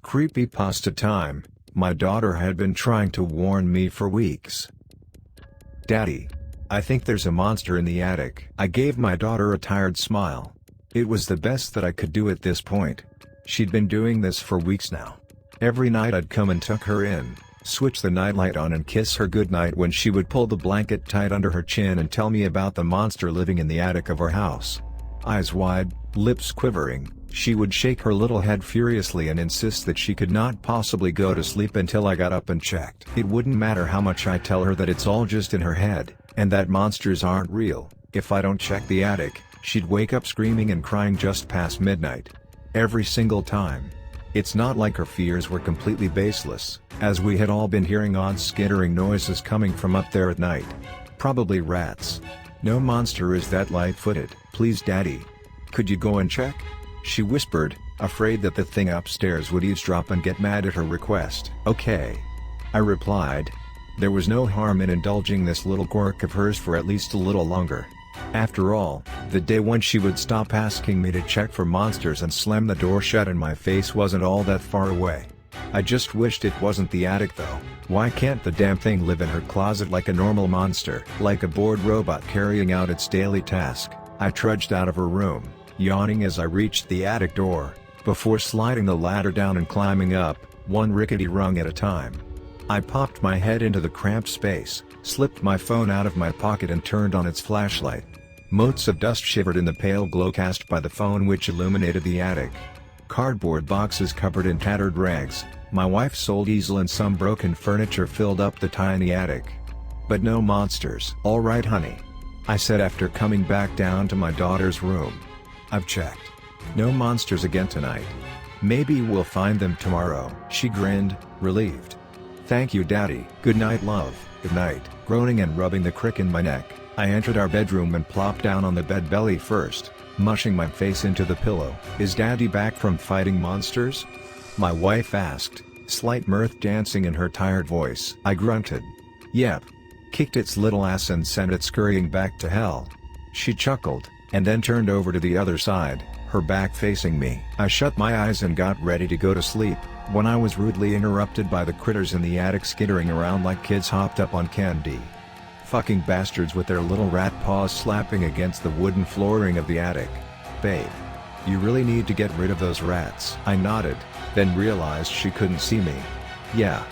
Creepypasta time. My daughter had been trying to warn me for weeks. Daddy, I think there's a monster in the attic. I gave my daughter a tired smile. It was the best that I could do at this point. She'd been doing this for weeks now. Every night I'd come and tuck her in, switch the nightlight on and kiss her goodnight when she would pull the blanket tight under her chin and tell me about the monster living in the attic of our house. Eyes wide, lips quivering, she would shake her little head furiously and insist that she could not possibly go to sleep until I got up and checked. It wouldn't matter how much I tell her that it's all just in her head, and that monsters aren't real. If I don't check the attic, she'd wake up screaming and crying just past midnight. Every single time. It's not like her fears were completely baseless, as we had all been hearing odd skittering noises coming from up there at night. Probably rats. No monster is that light-footed. Please Daddy. Could you go and check? She whispered, afraid that the thing upstairs would eavesdrop and get mad at her request. Okay. I replied. There was no harm in indulging this little quirk of hers for at least a little longer. After all, the day when she would stop asking me to check for monsters and slam the door shut in my face wasn't all that far away. I just wished it wasn't the attic though. Why can't the damn thing live in her closet like a normal monster? Like a bored robot carrying out its daily task, I trudged out of her room, yawning as I reached the attic door, before sliding the ladder down and climbing up, one rickety rung at a time. I popped my head into the cramped space, slipped my phone out of my pocket and turned on its flashlight. Motes of dust shivered in the pale glow cast by the phone which illuminated the attic. Cardboard boxes covered in tattered rags, my wife's old easel and some broken furniture filled up the tiny attic. But no monsters. "All right honey," I said after coming back down to my daughter's room. "I've checked. No monsters again tonight. Maybe we'll find them tomorrow." She grinned, relieved. "Thank you Daddy." "Good night love." "Good night." Groaning and rubbing the crick in my neck, I entered our bedroom and plopped down on the bed belly first, mushing my face into the pillow. "Is Daddy back from fighting monsters?" my wife asked, slight mirth dancing in her tired voice. I grunted. "Yep. Kicked its little ass and sent it scurrying back to hell." She chuckled, and then turned over to the other side, her back facing me. I shut my eyes and got ready to go to sleep, when I was rudely interrupted by the critters in the attic skittering around like kids hopped up on candy. Fucking bastards with their little rat paws slapping against the wooden flooring of the attic. "Babe. You really need to get rid of those rats." I nodded, then realized she couldn't see me. "Yeah.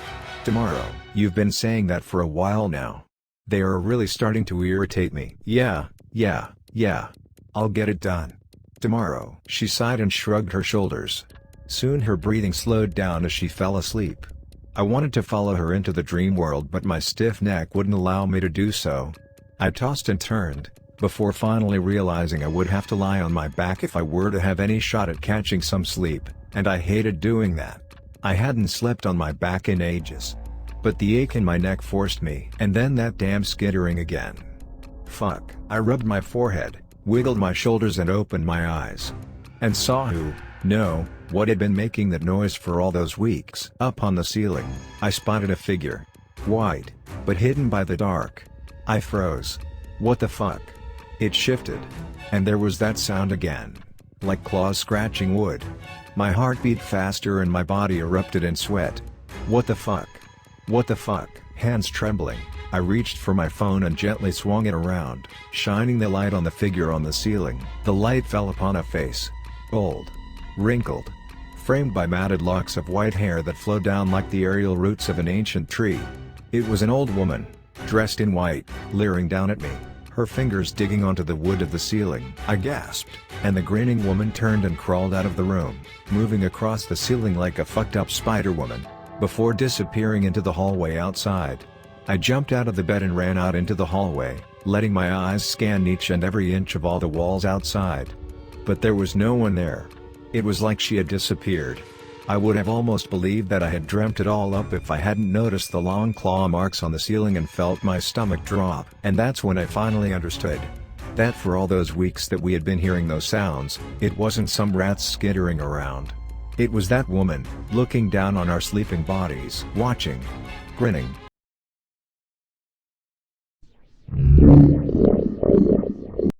Tomorrow." "You've been saying that for a while now. They are really starting to irritate me." Yeah. I'll get it done. Tomorrow." She sighed and shrugged her shoulders. Soon her breathing slowed down as she fell asleep. I wanted to follow her into the dream world but my stiff neck wouldn't allow me to do so. I tossed and turned, before finally realizing I would have to lie on my back if I were to have any shot at catching some sleep, and I hated doing that. I hadn't slept on my back in ages. But the ache in my neck forced me. And then that damn skittering again. Fuck. I rubbed my forehead, wiggled my shoulders and opened my eyes. And saw what had been making that noise for all those weeks. Up on the ceiling, I spotted a figure. White, but hidden by the dark. I froze. What the fuck? It shifted. And there was that sound again. Like claws scratching wood. My heart beat faster and my body erupted in sweat. What the fuck? What the fuck? Hands trembling, I reached for my phone and gently swung it around, shining the light on the figure on the ceiling. The light fell upon a face. Old. Wrinkled. Framed by matted locks of white hair that flowed down like the aerial roots of an ancient tree. It was an old woman, dressed in white, leering down at me, her fingers digging onto the wood of the ceiling. I gasped, and the grinning woman turned and crawled out of the room, moving across the ceiling like a fucked up Spider-Woman, before disappearing into the hallway outside. I jumped out of the bed and ran out into the hallway, letting my eyes scan each and every inch of all the walls outside. But there was no one there. It was like she had disappeared. I would have almost believed that I had dreamt it all up if I hadn't noticed the long claw marks on the ceiling and felt my stomach drop. And that's when I finally understood. That for all those weeks that we had been hearing those sounds, it wasn't some rats skittering around. It was that woman, looking down on our sleeping bodies, watching, grinning,